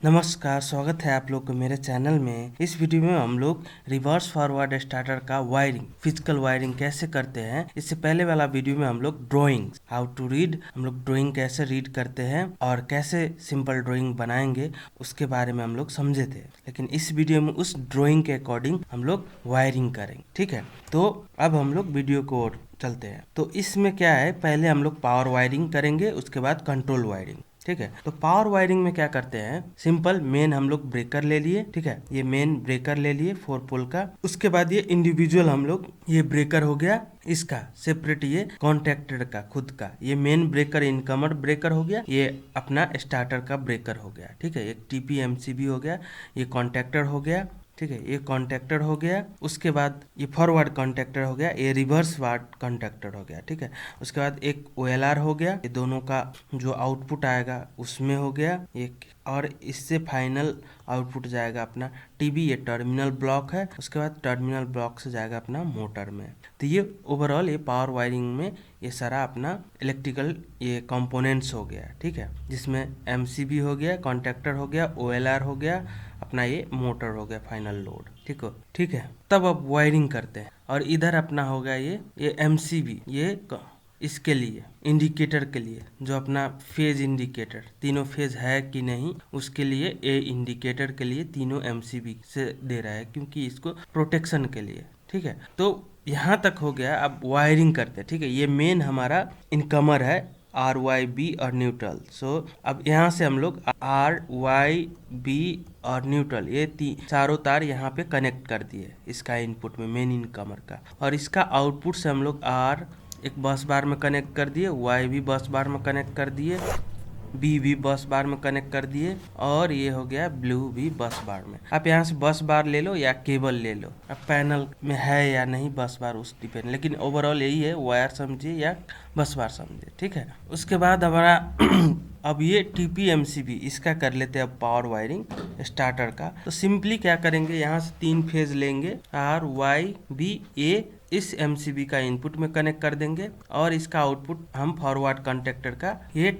नमस्कार, स्वागत है आप लोग को मेरे चैनल में। इस वीडियो में हम लोग रिवर्स फॉरवर्ड स्टार्टर का वायरिंग, फिजिकल वायरिंग कैसे करते हैं। इससे पहले वाला वीडियो में हम लोग ड्राइंग, हाउ टू रीड, हम लोग ड्राइंग कैसे रीड करते हैं और कैसे सिंपल ड्राइंग बनाएंगे उसके बारे में हम लोग समझे थे। लेकिन इस वीडियो में उस ड्राइंग के अकॉर्डिंग हम लोग वायरिंग करेंगे, ठीक है। तो अब हम लोग वीडियो को और चलते हैं। तो इसमें क्या है, पहले हम लोग पावर वायरिंग करेंगे, उसके बाद कंट्रोल वायरिंग, ठीक है। तो पावर वायरिंग में क्या करते हैं, सिंपल मेन हम लोग ब्रेकर ले लिए, ठीक है। ये मेन ब्रेकर ले लिए 4 पोल का। उसके बाद ये इंडिविजुअल हम लोग, ये ब्रेकर हो गया इसका सेपरेट, ये कॉन्टेक्टर का खुद का, ये मेन ब्रेकर इनकमर ब्रेकर हो गया, ये अपना स्टार्टर का ब्रेकर हो गया, ठीक है। एक TPMCB हो गया, ये कॉन्टेक्टर हो गया, ठीक है। ये कॉन्टेक्टर हो गया। उसके बाद ये फॉरवर्ड कॉन्टेक्टर हो गया, ये रिवर्स वार्ड कॉन्टेक्टर हो गया, ठीक है। उसके बाद एक OLR हो गया, ये दोनों का जो आउटपुट आएगा उसमें हो गया एक, और इससे फाइनल आउटपुट जाएगा अपना TB, ये टर्मिनल ब्लॉक है। उसके बाद टर्मिनल ब्लॉक से जाएगा अपना मोटर में। तो ये ओवरऑल ये पावर वायरिंग में ये सारा अपना इलेक्ट्रिकल ये कंपोनेंट्स हो गया, ठीक है। जिसमें MCB हो गया, कॉन्टेक्टर हो गया, OLR हो गया, अपना ये मोटर हो गया फाइनल लोड, ठीक है। तब अब वायरिंग करते हैं। और इधर अपना हो गया ये MCB, ये इसके लिए इंडिकेटर के लिए, जो अपना फेज इंडिकेटर, तीनों फेज है कि नहीं उसके लिए ये इंडिकेटर के लिए तीनों MCB से दे रहा है, क्योंकि इसको प्रोटेक्शन के लिए, ठीक है। तो यहाँ तक हो गया। अब वायरिंग करते हैं, ठीक है। ये मेन हमारा इनकमर है RYB और न्यूट्रल। अब यहाँ से हम लोग RYB और न्यूट्रल, ये चारों तार यहाँ पे कनेक्ट कर दिए इसका इनपुट में, मेन इनकमर का। और इसका आउटपुट से हम लोग R एक बस बार में कनेक्ट कर दिए, Y भी बस बार में कनेक्ट कर दिए, B भी बस बार में कनेक्ट कर दिए, और ये हो गया ब्लू भी बस बार में। आप यहाँ से बस बार ले लो या केबल ले लो, अब पैनल में है या नहीं बस बार उस डिपेंड, लेकिन ओवरऑल यही है, वायर समझिए या बस बार समझिए, ठीक है। उसके बाद हमारा अब ये TPMCB, इसका कर लेते हैं अब पावर वायरिंग स्टार्टर का। तो सिंपली क्या करेंगे, यहाँ से 3 फेज लेंगे, RYBA इस MCB का इनपुट में कनेक्ट कर देंगे, और इसका आउटपुट हम फॉरवर्ड कॉन्टेक्टर का ये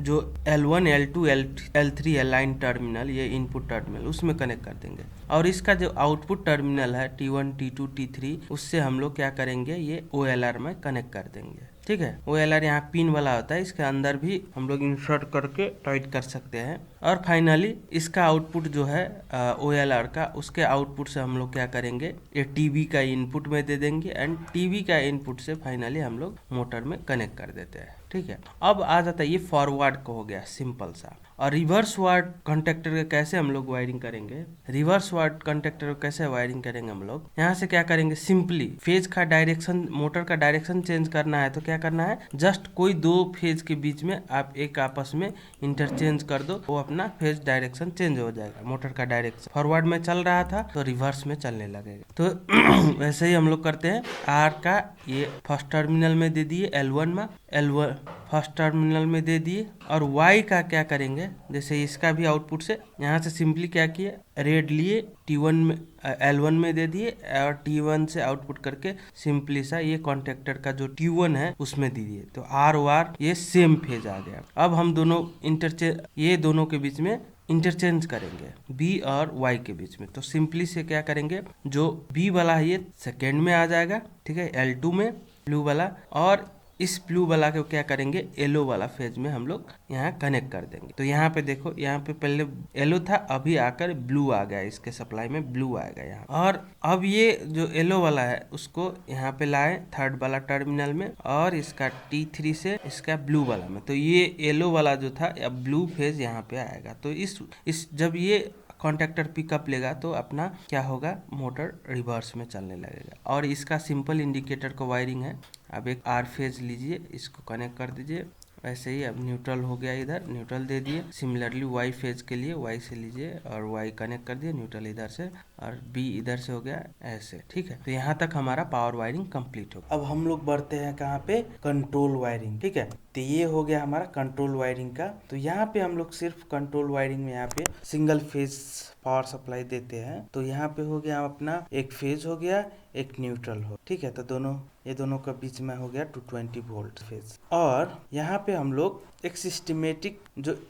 जो L1 L2 L3 align terminal, ये इनपुट टर्मिनल उसमें कनेक्ट कर देंगे। और इसका जो आउटपुट टर्मिनल है T1 T2 T3, उससे हम लोग क्या करेंगे, ये OLR में कनेक्ट कर देंगे, ठीक है। OLR यहाँ पिन वाला होता है, इसके अंदर भी हम लोग इंसर्ट करके टाइट कर सकते हैं। और फाइनली इसका आउटपुट जो है OLR का, उसके आउटपुट से हम लोग क्या करेंगे, ये TB का इनपुट में दे देंगे, एंड TB का इनपुट से फाइनली हम लोग मोटर में कनेक्ट कर देते हैं, ठीक है। अब आ जाता है ये फॉरवर्ड को हो गया सिंपल सा। और रिवर्स वार्ड कॉन्टेक्टर का कैसे हम लोग वायरिंग करेंगे, रिवर्स वार्ड कॉन्टेक्टर को कैसे वायरिंग करेंगे हम लोग, यहाँ से क्या करेंगे, सिंपली फेज का डायरेक्शन, मोटर का डायरेक्शन चेंज करना है तो क्या करना है, जस्ट कोई 2 फेज के बीच में आप एक आपस में इंटरचेंज कर दो, वो अपना फेज डायरेक्शन चेंज हो जाएगा। मोटर का डायरेक्शन फॉरवर्ड में चल रहा था तो रिवर्स में चलने लगेगा। तो वैसे ही हम लोग करते हैं। R का ये फर्स्ट टर्मिनल में दे दिए, L1 में, L1 फर्स्ट टर्मिनल में दे दिए। और Y का क्या करेंगे, जैसे इसका भी आउटपुट से यहाँ से सिंपली क्या किए, रेड लिए, T1 में L1 में दे दिए, और T1 से आउटपुट करके सिंपली सा ये कॉन्टेक्टर का जो T1 है उसमें दे दिए। तो R वार ये सेम फेज आ गया। अब हम दोनों इंटरचेंज, ये दोनों के बीच में इंटरचेंज करेंगे B और Y के बीच में। तो सिंपली से क्या करेंगे, जो B वाला है ये सेकेंड में आ जाएगा, ठीक है, L2 में ब्लू वाला, और इस ब्लू वाला को क्या करेंगे, येलो वाला फेज में हम लोग यहाँ कनेक्ट कर देंगे। तो यहाँ पे देखो, यहाँ पे पहले येलो था, अभी आकर ब्लू आ गया, इसके सप्लाई में ब्लू आएगा यहाँ। और अब ये जो येलो वाला है उसको यहाँ पे लाए थर्ड वाला टर्मिनल में, और इसका T3 से इसका ब्लू वाला में। तो ये येलो वाला जो था अब ब्लू फेज यहाँ पे आएगा। तो इस जब ये कॉन्टेक्टर पिकअप लेगा तो अपना क्या होगा, मोटर रिवर्स में चलने लगेगा। और इसका सिंपल इंडिकेटर का वायरिंग है। अब एक R फेज लीजिए, इसको कनेक्ट कर दीजिए, वैसे ही। अब न्यूट्रल हो गया, इधर न्यूट्रल दे दिए। सिमिलरली Y फेज के लिए Y से लीजिए और Y कनेक्ट कर दिए, न्यूट्रल इधर से, और B इधर से हो गया, ऐसे, ठीक है। तो यहाँ तक हमारा पावर वायरिंग कंप्लीट हो। अब हम लोग बढ़ते हैं कहाँ पे, कंट्रोल वायरिंग, ठीक है। तो ये हो गया हमारा कंट्रोल वायरिंग का। तो यहाँ पे हम लोग सिर्फ कंट्रोल वायरिंग में यहाँ पे सिंगल फेज पावर सप्लाई देते हैं। तो यहाँ पे हो गया अपना एक फेज हो गया, एक न्यूट्रल हो, ठीक है। तो ये दोनों का बीच में हो गया 220 वोल्ट फेज। और यहाँ पे हम लोग एक सिस्टमेटिक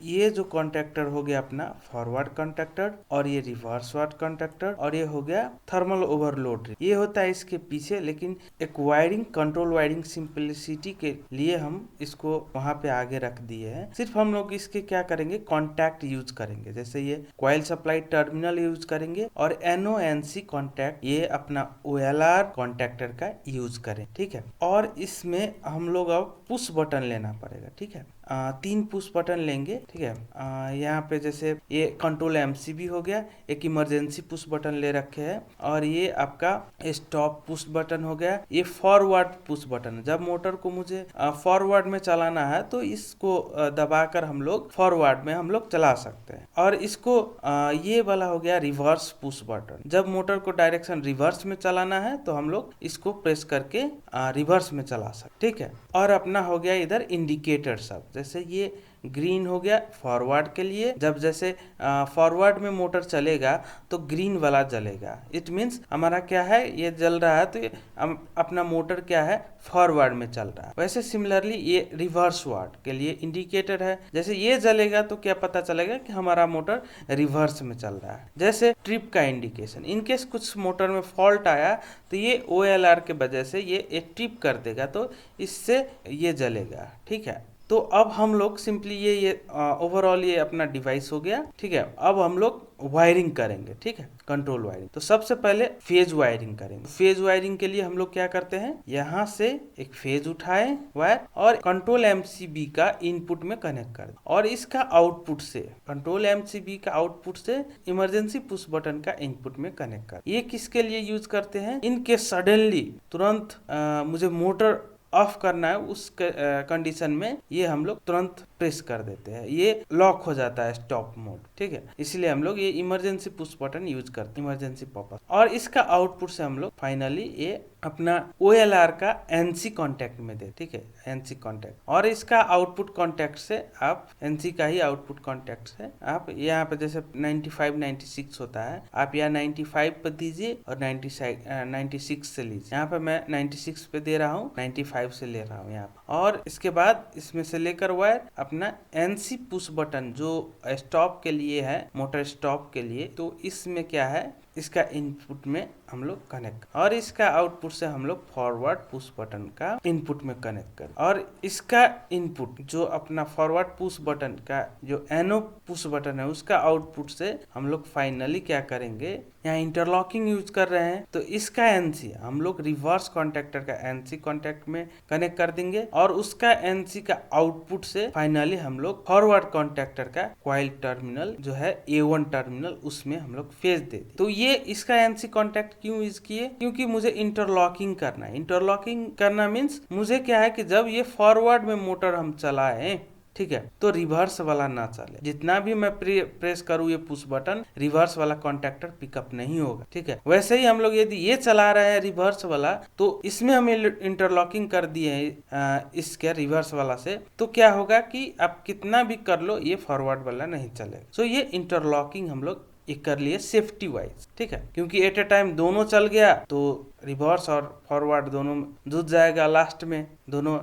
ये जो कॉन्टैक्टर हो गया अपना फॉरवर्ड कॉन्टैक्टर, और ये रिवर्स वार्ड कॉन्टैक्टर, और ये हो गया थर्मल ओवरलोड। ये होता है इसके पीछे, लेकिन एक वायरिंग कंट्रोल वायरिंग सिंपलिसिटी के लिए हम इसको वहां पे आगे रख दिए हैं। सिर्फ हम लोग इसके क्या करेंगे, कॉन्टैक्ट यूज करेंगे। जैसे ये कॉइल सप्लाई टर्मिनल यूज करेंगे, और NONC कॉन्टैक्ट ये अपना OLR कॉन्टैक्टर का यूज करें, ठीक है। और इसमें हम लोग अब पुश बटन लेना पड़ेगा, ठीक है। 3 पुश बटन लेंगे, ठीक है। यहाँ पे जैसे ये कंट्रोल MCB हो गया, एक इमरजेंसी पुश बटन ले रखे हैं, और ये आपका स्टॉप पुश बटन हो गया। ये फॉरवर्ड पुश बटन, जब मोटर को मुझे फॉरवर्ड में चलाना है तो इसको दबाकर हम लोग फॉरवर्ड में हम लोग चला सकते हैं। और इसको ये वाला हो गया रिवर्स पुश बटन, जब मोटर को डायरेक्शन रिवर्स में चलाना है तो हम लोग इसको प्रेस करके रिवर्स में चला सकते, ठीक है। और अपना हो गया इधर इंडिकेटर सब, जैसे ये ग्रीन हो गया फॉरवर्ड के लिए, जब जैसे फॉरवर्ड में मोटर चलेगा तो ग्रीन वाला जलेगा। इट मीन्स हमारा क्या है, ये जल रहा है तो ये अपना मोटर क्या है, फॉरवर्ड में चल रहा है। वैसे सिमिलरली ये रिवर्स वार्ड के लिए इंडिकेटर है, जैसे ये जलेगा तो क्या पता चलेगा कि हमारा मोटर रिवर्स में चल रहा है। जैसे ट्रिप का इंडिकेशन, इनकेस कुछ मोटर में फॉल्ट आया तो ये OLR के वजह से ये ट्रिप कर देगा, तो इससे ये जलेगा, ठीक है। तो अब हम लोग सिंपली ये ओवरऑल ये अपना डिवाइस हो गया, ठीक है। अब हम लोग वायरिंग करेंगे, ठीक है, कंट्रोल वायरिंग। तो सबसे पहले फेज वायरिंग करेंगे। फेज वायरिंग के लिए हम लोग क्या करते हैं, यहाँ से एक फेज उठाए वायर और कंट्रोल MCB का इनपुट में कनेक्ट कर, और इसका आउटपुट से कंट्रोल MCB का आउटपुट से इमरजेंसी पुश बटन का इनपुट में कनेक्ट कर। ये किसके लिए यूज करते हैं, इनके सडनली तुरंत मुझे मोटर ऑफ करना है, उस कंडीशन में ये हम लोग तुरंत प्रेस कर देते हैं, ये लॉक हो जाता है स्टॉप मोड, ठीक है। इसलिए हम लोग ये इमरजेंसी पुश बटन यूज करते हैं इमरजेंसी पर्पस। और इसका आउटपुट से हम लोग फाइनली ये अपना OLR का NC कॉन्टैक्ट में दे, ठीक है, NC कॉन्टैक्ट। और इसका आउटपुट कॉन्टैक्ट से आप NC का ही आउटपुट कॉन्टैक्ट से आप यहाँ पे जैसे 95 96 होता है, आप यहाँ 95 पे दीजिए और 96 से लीजिए। यहाँ पे मैं 96 पे दे रहा हूँ, 95 से ले रहा हूँ यहाँ पे। और इसके बाद इसमें से लेकर वायर अपना NC पुश बटन जो स्टॉप के लिए है, मोटर स्टॉप के लिए, तो इसमें क्या है, इसका इनपुट में हम लोग कनेक्ट, और इसका आउटपुट से हम लोग फॉरवर्ड पुश बटन का इनपुट में कनेक्ट कर। और इसका इनपुट जो अपना फॉरवर्ड पुश बटन का जो NO पुश बटन है, उसका आउटपुट से हम लोग फाइनली क्या करेंगे, यहाँ इंटरलॉकिंग यूज कर रहे हैं तो इसका NC हम लोग रिवर्स कॉन्टैक्टर का NC कॉन्टैक्ट में कनेक्ट कर देंगे, और उसका NC का आउटपुट से फाइनली हम लोग फॉरवर्ड कॉन्टैक्टर का कॉइल टर्मिनल जो है A1 टर्मिनल, उसमें हम लोग फेज दे दें। तो ये इसका NC कॉन्टैक्ट क्यों यूज किए, क्योंकि मुझे इंटरलॉकिंग करना है। इंटरलॉकिंग करना मीन्स मुझे क्या है कि जब ये फॉरवर्ड में मोटर हम चलाएं, ठीक है, तो रिवर्स वाला ना चले। जितना भी मैं प्रेस करूँ ये पुश बटन, रिवर्स वाला कॉन्टैक्टर पिकअप नहीं होगा, ठीक है। वैसे ही हम लोग यदि ये चला रहे हैं रिवर्स वाला, तो इसमें हम इंटरलॉकिंग कर दिए हैं इसके रिवर्स वाला से, तो क्या होगा कि आप कितना भी कर लो ये फॉरवर्ड वाला नहीं चलेगा। सो ये इंटरलॉकिंग हम लोग एक कर लिए सेफ्टी वाइज, ठीक है, क्योंकि एट ए टाइम दोनों चल गया तो रिवर्स और फॉरवर्ड दोनों जुड़ जाएगा, लास्ट में दोनों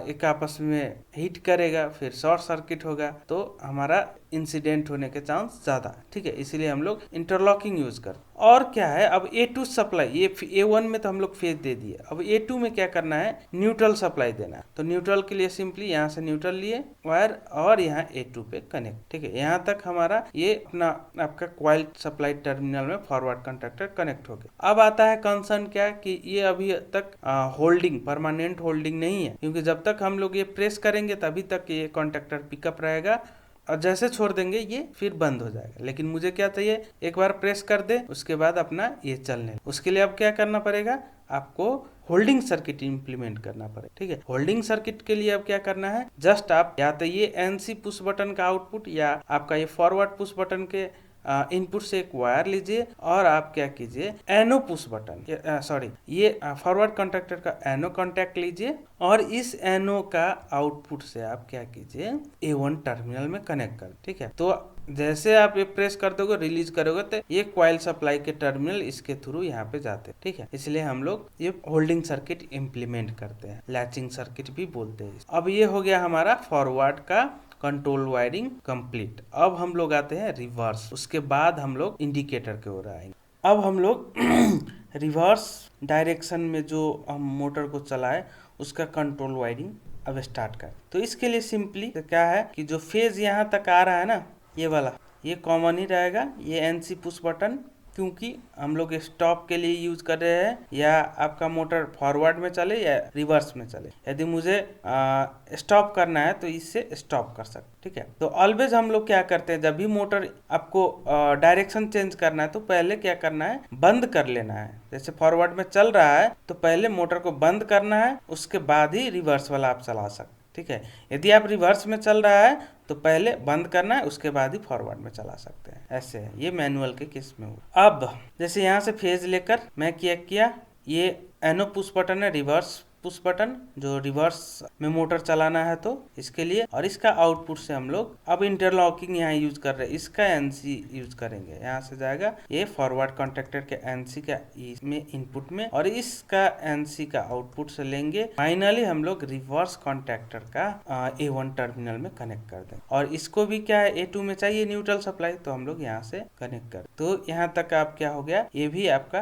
एक आपस में हिट करेगा, फिर शॉर्ट सर्किट होगा, तो हमारा इंसिडेंट होने के चांस ज्यादा, ठीक है। इसीलिए हम लोग इंटरलॉकिंग यूज कर। और क्या है, अब A2 सप्लाई, ये A1 में तो हम लोग फेज दे दिए, अब A2 में क्या करना है, न्यूट्रल सप्लाई देना है। तो न्यूट्रल के लिए सिंपली यहाँ से न्यूट्रल लिए वायर और यहाँ A2 पे कनेक्ट, ठीक है। यहाँ तक हमारा ये अपना आपका कॉइल सप्लाई टर्मिनल में फॉरवर्ड कॉन्टैक्टर कनेक्ट हो गया। अब आता है कंसर्न क्या, कि ये अभी तक होल्डिंग, परमानेंट होल्डिंग नहीं है, क्योंकि जब तक हम लोग ये प्रेस करेंगे तभी तक ये कॉन्टैक्टर पिकअप रहेगा, और जैसे छोड़ देंगे ये फिर बंद हो जाएगा। लेकिन मुझे क्या चाहिए, एक बार प्रेस कर दे उसके बाद अपना ये चलने। उसके लिए अब क्या करना पड़ेगा, आपको होल्डिंग सर्किट इंप्लीमेंट करना पड़ेगा, ठीक है। होल्डिंग सर्किट के लिए अब क्या करना है, जस्ट आप या तो ये NC पुश बटन का आउटपुट या आपका ये फॉरवर्ड पुश बटन के इनपुट से एक वायर लीजिए, और आप क्या कीजिए, NO पुश बटन, ये फॉरवर्ड कॉन्टैक्टर का NO कॉन्टैक्ट लीजिए, और इस NO का आउटपुट से आप क्या कीजिए, A1 टर्मिनल में कनेक्ट कर, ठीक है। तो जैसे आप ये प्रेस कर दोगे रिलीज करोगे तो ये कॉइल सप्लाई के टर्मिनल इसके थ्रू यहाँ पे जाते हैं, ठीक है। इसलिए हम लोग ये होल्डिंग सर्किट इम्प्लीमेंट करते हैं, लैचिंग सर्किट भी बोलते हैं। अब ये हो गया हमारा फॉरवर्ड का कंट्रोल वायरिंग कंप्लीट। अब हम लोग आते हैं रिवर्स, उसके बाद हम लोग इंडिकेटर की ओर आएंगे। अब हम लोग रिवर्स डायरेक्शन में जो हम मोटर को चलाए उसका कंट्रोल वायरिंग अब स्टार्ट कर। तो इसके लिए सिंपली तो क्या है कि जो फेज यहाँ तक आ रहा है ना, ये वाला ये कॉमन ही रहेगा, ये एनसी पुश बटन, क्योंकि हम लोग स्टॉप के लिए यूज कर रहे हैं, या आपका मोटर फॉरवर्ड में चले या रिवर्स में चले। यदि मुझे स्टॉप करना है तो इससे स्टॉप कर सकते, ठीक है। तो ऑलवेज हम लोग क्या करते हैं, जब भी मोटर आपको डायरेक्शन चेंज करना है तो पहले क्या करना है, बंद कर लेना है। जैसे फॉरवर्ड में चल रहा है तो पहले मोटर को बंद करना है, उसके बाद ही रिवर्स वाला आप चला सकते, ठीक है। यदि आप रिवर्स में चल रहा है तो पहले बंद करना है, उसके बाद ही फॉरवर्ड में चला सकते हैं, ऐसे है। ये मैनुअल के केस में हुआ। अब जैसे यहाँ से फेज लेकर मैं क्या किया, ये एनो पुश बटन है, रिवर्स पुश बटन जो रिवर्स में मोटर चलाना है तो इसके लिए, और इसका आउटपुट से हम लोग अब इंटरलॉकिंग यहाँ यूज कर रहे हैं, इसका एनसी यूज करेंगे। यहाँ से जाएगा ये फॉरवर्ड कॉन्टेक्टर के एनसी का इसमें इनपुट में, और इसका एनसी का आउटपुट से लेंगे। फाइनली हम लोग रिवर्स कॉन्टेक्टर का A1 टर्मिनल में कनेक्ट कर देंगे, और इसको भी क्या है A2 में चाहिए न्यूट्रल सप्लाई, तो हम लोग यहाँ से कनेक्ट कर। तो यहाँ तक आप क्या हो गया, ये भी आपका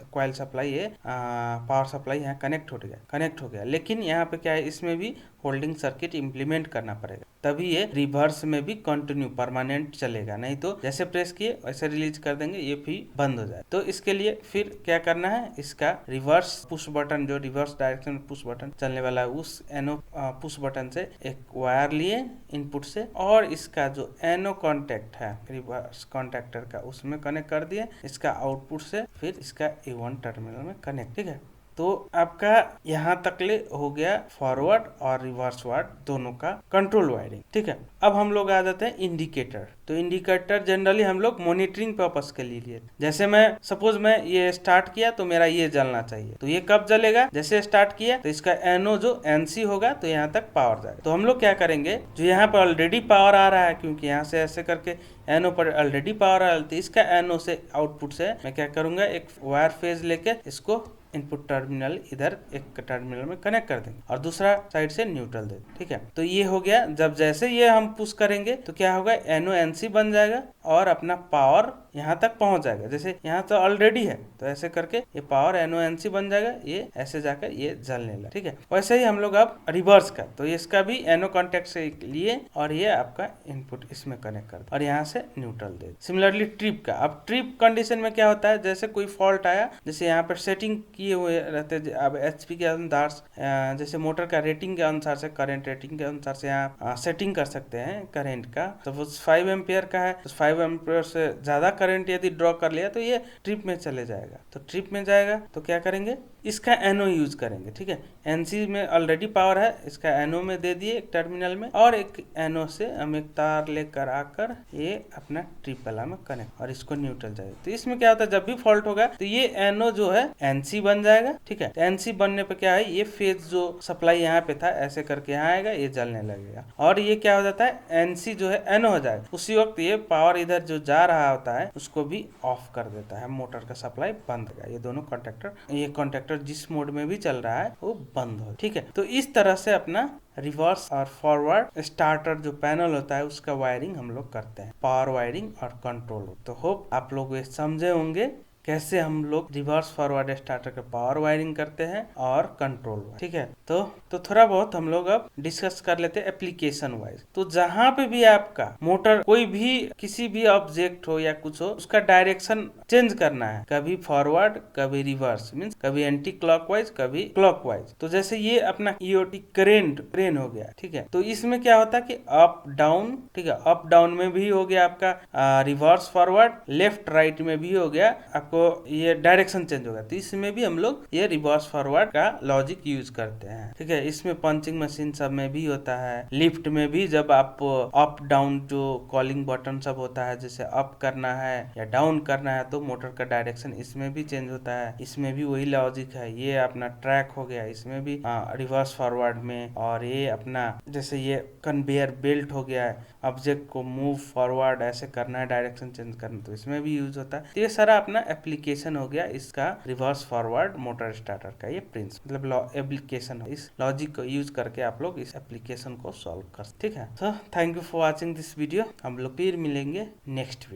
कॉइल सप्लाई है, पावर सप्लाई यहाँ कनेक्ट हो गया। लेकिन यहाँ पे क्या है, इसमें भी होल्डिंग सर्किट इंप्लीमेंट करना पड़ेगा, तभी ये रिवर्स में भी कंटिन्यू परमानेंट चलेगा, नहीं तो जैसे प्रेस किए वैसे रिलीज कर देंगे, ये भी बंद हो जाए। तो इसके लिए फिर क्या करना है, इसका रिवर्स पुश बटन जो रिवर्स डायरेक्शन में पुश बटन चलने वाला है, उस एनो पुश बटन से एक वायर लिए इनपुट से, और इसका जो एनो कॉन्टेक्ट है रिवर्स कॉन्टेक्टर का उसमें कनेक्ट कर दिए, इसका आउटपुट से फिर इसका A1 टर्मिनल में कनेक्ट, ठीक है। तो आपका यहाँ तकले हो गया फॉरवर्ड और रिवर्स वार्ड दोनों का कंट्रोल वायरिंग, ठीक है। अब हम लोग आ जाते हैं इंडिकेटर। तो इंडिकेटर जनरली हम लोग मॉनिटरिंग पर्पस के लिए, जैसे मैं सपोज मैं ये स्टार्ट किया तो मेरा ये जलना चाहिए, तो ये कब जलेगा, जैसे स्टार्ट किया तो इसका एनो जो एनसी होगा तो यहाँ तक पावर जाएगा। तो हम लोग क्या करेंगे, जो यहाँ पर ऑलरेडी पावर आ रहा है, क्योंकि यहाँ से ऐसे करके एनो पर ऑलरेडी पावर आ रहा है, तो इसका एनो से आउटपुट से मैं क्या करूंगा, एक वायर फेज लेके इसको इनपुट टर्मिनल इधर एक टर्मिनल में कनेक्ट कर देंगे, और दूसरा साइड से न्यूट्रल दे, ठीक है। तो ये हो गया। जब जैसे ये हम पुश करेंगे तो क्या होगा, एनो एनसी बन जाएगा और अपना पावर यहाँ तक पहुंच जाएगा। जैसे यहाँ तो ऑलरेडी है, तो ऐसे करके ये पावर एनो एनसी बन जाएगा, ये ऐसे जाकर ये जलने लगा, ठीक है। वैसे ही हम लोग अब रिवर्स का, तो इसका भी एनो कॉन्टेक्ट से लिए और ये आपका इनपुट इसमें कनेक्ट कर, और यहाँ से न्यूट्रल दे। सिमिलरली ट्रिप का, अब ट्रिप कंडीशन में क्या होता है, जैसे कोई फॉल्ट आया, जैसे यहाँ पर सेटिंग किए हुए रहते हैं, अब HP के अनुसार जैसे मोटर का रेटिंग के अनुसार से, करंट रेटिंग के अनुसार से यहाँ सेटिंग कर सकते हैं करंट का। सपोज 5 एम्पियर का है तो 5 एम्पियर से ज्यादा करंट यदि ड्रॉ कर लिया तो ये ट्रिप में चले जाएगा। तो ट्रिप में जाएगा तो क्या करेंगे, इसका एनो यूज करेंगे, ठीक है। एनसी में ऑलरेडी पावर है, इसका एनो में दे दिए एक टर्मिनल में, और एक एनो से हम एक तार लेकर आकर ये अपना ट्रिप वाला में कनेक्ट, और इसको न्यूट्रल जाएगा। तो इसमें क्या होता है, जब भी फॉल्ट होगा तो ये एनो जो है एनसी बन जाएगा, ठीक है। एनसी बनने पे क्या है, ये फेज जो सप्लाई यहाँ पे था ऐसे करके यहाँ आएगा, ये जलने लगेगा, और ये क्या हो जाता है, एनसी जो है एनो हो जाएगा। उसी वक्त ये पावर इधर जो जा रहा होता है उसको भी ऑफ कर देता है, मोटर का सप्लाई बंद होगा। ये दोनों कॉन्टेक्टर जिस मोड में भी चल रहा है वो बंद हो, ठीक है। तो इस तरह से अपना रिवर्स और फॉरवर्ड स्टार्टर जो पैनल होता है उसका वायरिंग हम लोग करते हैं, पावर वायरिंग और कंट्रोल। तो होप आप लोग ये समझे होंगे कैसे हम लोग रिवर्स फॉरवर्ड स्टार्टर का पावर वायरिंग करते हैं और कंट्रोल, ठीक है। तो थोड़ा बहुत हम लोग अब डिस्कस कर लेते हैं एप्लीकेशन वाइज। तो जहाँ पे भी आपका मोटर कोई भी किसी भी ऑब्जेक्ट हो या कुछ हो, उसका डायरेक्शन चेंज करना है, कभी फॉरवर्ड कभी रिवर्स, मीन्स कभी एंटी क्लॉकवाइज कभी क्लॉकवाइज। तो जैसे ये अपना EOT क्रेन हो गया, ठीक है। तो इसमें क्या होता है कि अप डाउन, ठीक है, अप डाउन में भी हो गया आपका रिवर्स फॉरवर्ड, लेफ्ट राइट में भी हो गया आपका आपको ये डायरेक्शन चेंज होगा, तो इसमें भी हम लोग ये रिवर्स फॉरवर्ड का लॉजिक यूज करते हैं। ठीक है, इसमें पंचिंग मशीन सब में भी होता है, लिफ्ट में भी जब आप अप डाउन जो कॉलिंग बटन सब होता है, जैसे अप करना है या डाउन करना है तो मोटर का डायरेक्शन इसमें भी चेंज होता है। इसमें भी वही लॉजिक है। ये अपना ट्रैक हो गया, इसमें भी रिवर्स फॉरवर्ड में। और ये अपना जैसे ये कन्वेयर बेल्ट हो गया है, ऑब्जेक्ट को मूव फॉरवर्ड ऐसे करना है, डायरेक्शन चेंज करना, तो इसमें भी यूज होता है। तो ये सारा अपना एप्लीकेशन हो गया इसका रिवर्स फॉरवर्ड मोटर स्टार्टर का। ये प्रिंस मतलब एप्लीकेशन, इस लॉजिक को यूज करके आप लोग इस एप्लीकेशन को सॉल्व कर। ठीक है, तो thank you for watching this video. हम लोग फिर मिलेंगे नेक्स्ट वीडियो।